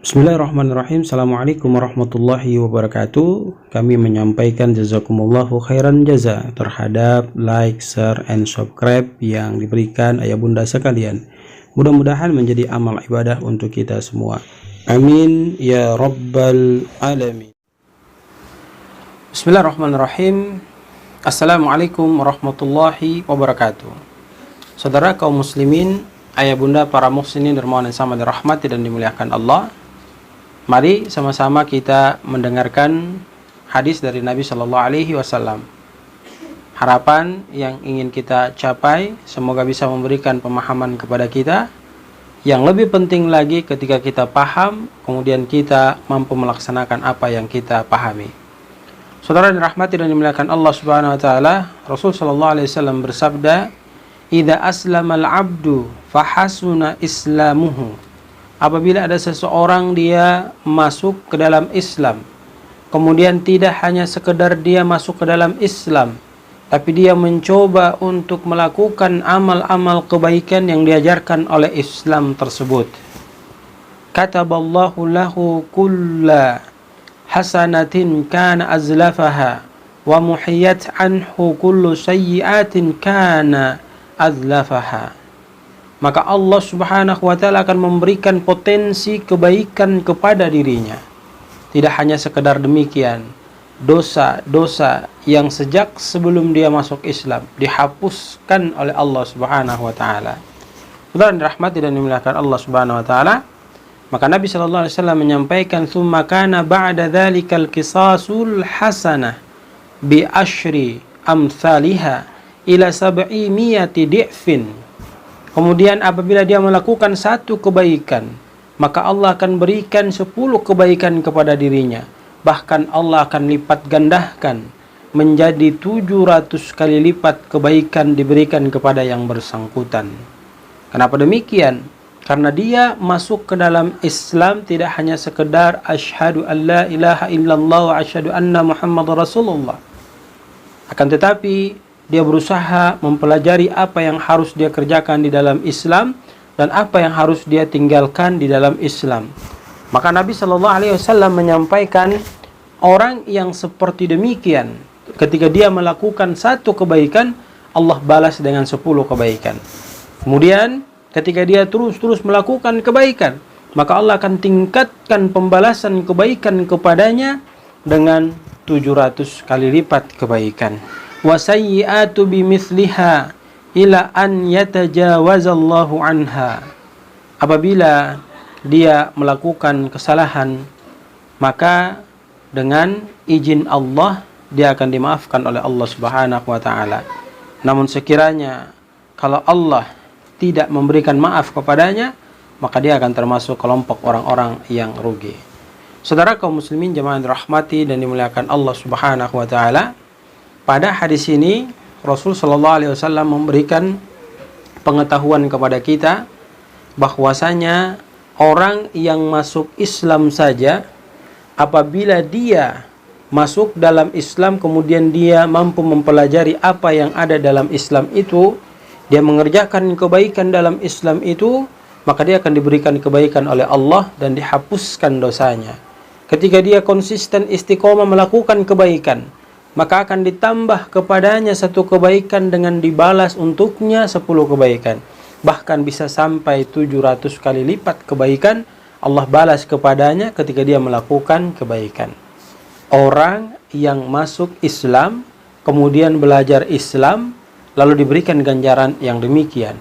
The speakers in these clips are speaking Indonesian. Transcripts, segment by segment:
Bismillahirrahmanirrahim. Assalamualaikum warahmatullahi wabarakatuh. Kami menyampaikan jazakumullahu khairan jaza terhadap like, share, and subscribe yang diberikan ayah bunda sekalian. Mudah-mudahan menjadi amal ibadah untuk kita semua. Amin ya rabbal alamin. Bismillahirrahmanirrahim. Assalamualaikum warahmatullahi wabarakatuh. Saudara kaum muslimin, ayah bunda para muhsinin dermawan yang sama dirahmati dan dimuliakan Allah, mari sama-sama kita mendengarkan hadis dari Nabi Shallallahu Alaihi Wasallam. Harapan yang ingin kita capai semoga bisa memberikan pemahaman kepada kita. Yang lebih penting lagi ketika kita paham, kemudian kita mampu melaksanakan apa yang kita pahami. Saudara dirahmati dan dimuliakan Allah Subhanahu Wa Taala, Rasul Shallallahu Alaihi Wasallam bersabda, "Idza aslamal abdu fahasuna islamuhu." Apabila ada seseorang dia masuk ke dalam Islam, kemudian tidak hanya sekedar dia masuk ke dalam Islam, tapi dia mencoba untuk melakukan amal-amal kebaikan yang diajarkan oleh Islam tersebut. Kataballahu lahu kulla hasanatin kana azlafaha wa muhiyat anhu kullu sayyi'atin kana azlafaha. Maka Allah Subhanahu wa Ta'ala akan memberikan potensi kebaikan kepada dirinya. Tidak hanya sekedar demikian, dosa-dosa yang sejak sebelum dia masuk Islam dihapuskan oleh Allah Subhanahu wa Ta'ala. Saudara dirahmati dan dimuliakan Allah Subhanahu wa Ta'ala, maka Nabi sallallahu alaihi wasallam menyampaikan, "Tsumma kana ba'da dzalikal qisasul hasanah bi asyri amsalihha ila 700 di'fin." Kemudian apabila dia melakukan satu kebaikan, maka Allah akan berikan 10 kebaikan kepada dirinya. Bahkan Allah akan lipat gandakan menjadi 700 kali lipat kebaikan diberikan kepada yang bersangkutan. Kenapa demikian? Karena dia masuk ke dalam Islam tidak hanya sekedar asyhadu an la ilaha illallah wa asyhadu anna Muhammadar Rasulullah. Akan tetapi dia berusaha mempelajari apa yang harus dia kerjakan di dalam Islam dan apa yang harus dia tinggalkan di dalam Islam. Maka Nabi Shallallahu Alaihi Wasallam menyampaikan, orang yang seperti demikian, ketika dia melakukan satu kebaikan, Allah balas dengan 10 kebaikan. Kemudian ketika dia terus melakukan kebaikan, maka Allah akan tingkatkan pembalasan kebaikan kepadanya dengan 700 kali lipat kebaikan. Wasayyi'atu bimithliha ila an yatajawazallahu anha. Apabila dia melakukan kesalahan, maka dengan izin Allah dia akan dimaafkan oleh Allah Subhanahu wa Ta'ala. Namun sekiranya kalau Allah tidak memberikan maaf kepadanya, maka dia akan termasuk kelompok orang-orang yang rugi. Saudara kaum muslimin jemaah dirahmati dan dimuliakan Allah Subhanahu wa Ta'ala, pada hadis ini Rasul Shallallahu Alaihi Wasallam memberikan pengetahuan kepada kita bahwasanya orang yang masuk Islam saja, apabila dia masuk dalam Islam kemudian dia mampu mempelajari apa yang ada dalam Islam itu, dia mengerjakan kebaikan dalam Islam itu, maka dia akan diberikan kebaikan oleh Allah dan dihapuskan dosanya. Ketika dia konsisten istiqomah melakukan kebaikan, maka akan ditambah kepadanya satu kebaikan dengan dibalas untuknya 10 kebaikan. Bahkan bisa sampai 700 kali lipat kebaikan Allah balas kepadanya ketika dia melakukan kebaikan. Orang yang masuk Islam, kemudian belajar Islam, lalu diberikan ganjaran yang demikian.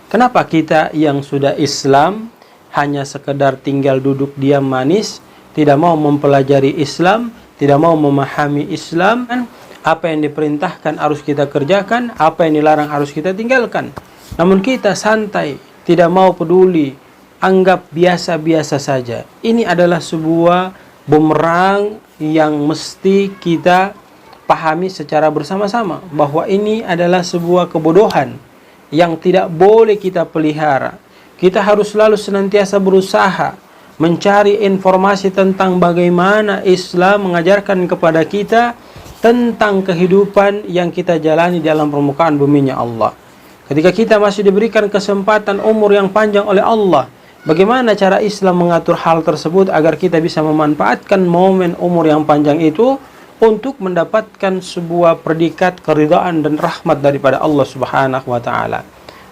Kenapa kita yang sudah Islam hanya sekedar tinggal duduk diam manis, tidak mau mempelajari Islam, tidak mau memahami Islam? Apa yang diperintahkan harus kita kerjakan, apa yang dilarang harus kita tinggalkan. Namun kita santai, tidak mau peduli, anggap biasa-biasa saja. Ini adalah sebuah bumerang yang mesti kita pahami secara bersama-sama, bahwa ini adalah sebuah kebodohan yang tidak boleh kita pelihara. Kita harus selalu senantiasa berusaha mencari informasi tentang bagaimana Islam mengajarkan kepada kita tentang kehidupan yang kita jalani dalam permukaan buminya Allah. Ketika kita masih diberikan kesempatan umur yang panjang oleh Allah, Bagaimana cara Islam mengatur hal tersebut agar kita bisa memanfaatkan momen umur yang panjang itu untuk mendapatkan sebuah predikat keridhaan dan rahmat daripada Allah Subhanahu wa taala.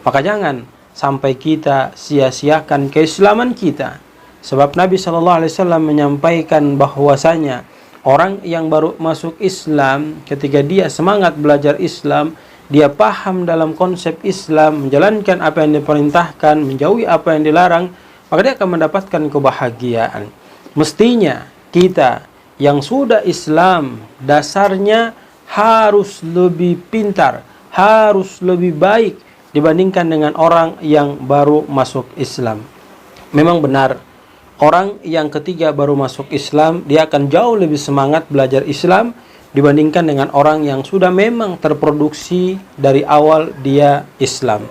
Maka jangan sampai kita sia-siakan keislaman kita. Sebab Nabi sallallahu alaihi wasallam menyampaikan bahwasanya orang yang baru masuk Islam, ketika dia semangat belajar Islam, dia paham dalam konsep Islam, menjalankan apa yang diperintahkan, menjauhi apa yang dilarang, maka dia akan mendapatkan kebahagiaan. Mestinya kita yang sudah Islam dasarnya harus lebih pintar, harus lebih baik dibandingkan dengan orang yang baru masuk Islam. Memang benar, orang yang ketiga baru masuk Islam, dia akan jauh lebih semangat belajar Islam dibandingkan dengan orang yang sudah memang terproduksi dari awal dia Islam.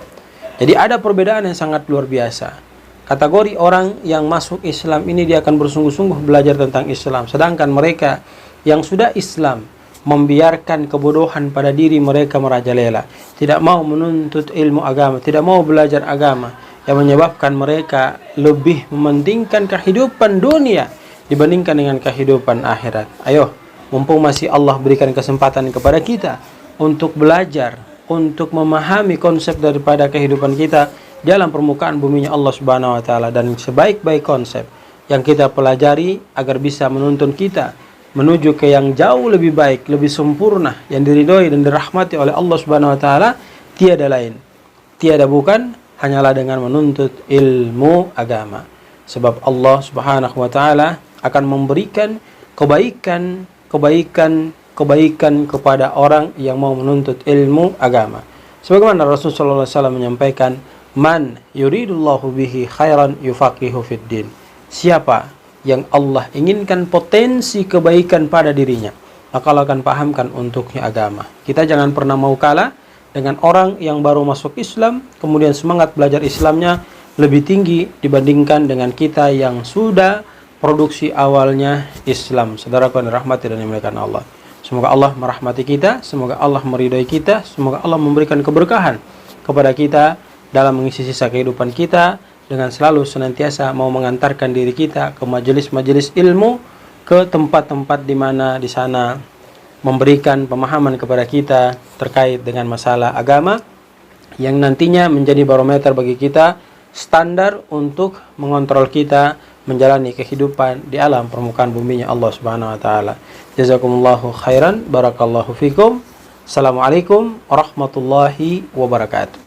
Jadi ada perbedaan yang sangat luar biasa. Kategori orang yang masuk Islam ini dia akan bersungguh-sungguh belajar tentang Islam. Sedangkan mereka yang sudah Islam membiarkan kebodohan pada diri mereka merajalela, tidak mau menuntut ilmu agama, tidak mau belajar agama, yang menyebabkan mereka lebih mementingkan kehidupan dunia dibandingkan dengan kehidupan akhirat. Ayo, mumpung masih Allah berikan kesempatan kepada kita untuk belajar, untuk memahami konsep daripada kehidupan kita dalam permukaan buminya Allah Subhanahu wa taala, dan sebaik-baik konsep yang kita pelajari agar bisa menuntun kita menuju ke yang jauh lebih baik, lebih sempurna, yang diridhoi dan dirahmati oleh Allah Subhanahu wa taala, tiada lain, tiada bukan, hanyalah dengan menuntut ilmu agama. Sebab Allah Subhanahu wa taala akan memberikan kebaikan kepada orang yang mau menuntut ilmu agama. Sebagaimana Rasulullah SAW menyampaikan, man yuridullahu bihi khairan yufaqihu fid din. Siapa yang Allah inginkan potensi kebaikan pada dirinya, maka Allah akan pahamkan untuknya agama. Kita jangan pernah mau kalah dengan orang yang baru masuk Islam, kemudian semangat belajar Islamnya lebih tinggi dibandingkan dengan kita yang sudah produksi awalnya Islam. Saudaraku yang dirahmati dan dimuliakan Allah, semoga Allah merahmati kita, semoga Allah meridhai kita, semoga Allah memberikan keberkahan kepada kita dalam mengisi sisa kehidupan kita, dengan selalu senantiasa mau mengantarkan diri kita ke majelis-majelis ilmu, ke tempat-tempat di mana di sana memberikan pemahaman kepada kita terkait dengan masalah agama yang nantinya menjadi barometer bagi kita, standar untuk mengontrol kita menjalani kehidupan di alam permukaan buminya Allah Subhanahu wa taala. Jazakumullahu khairan, barakallahu fikum. Assalamualaikum warahmatullahi wabarakatuh.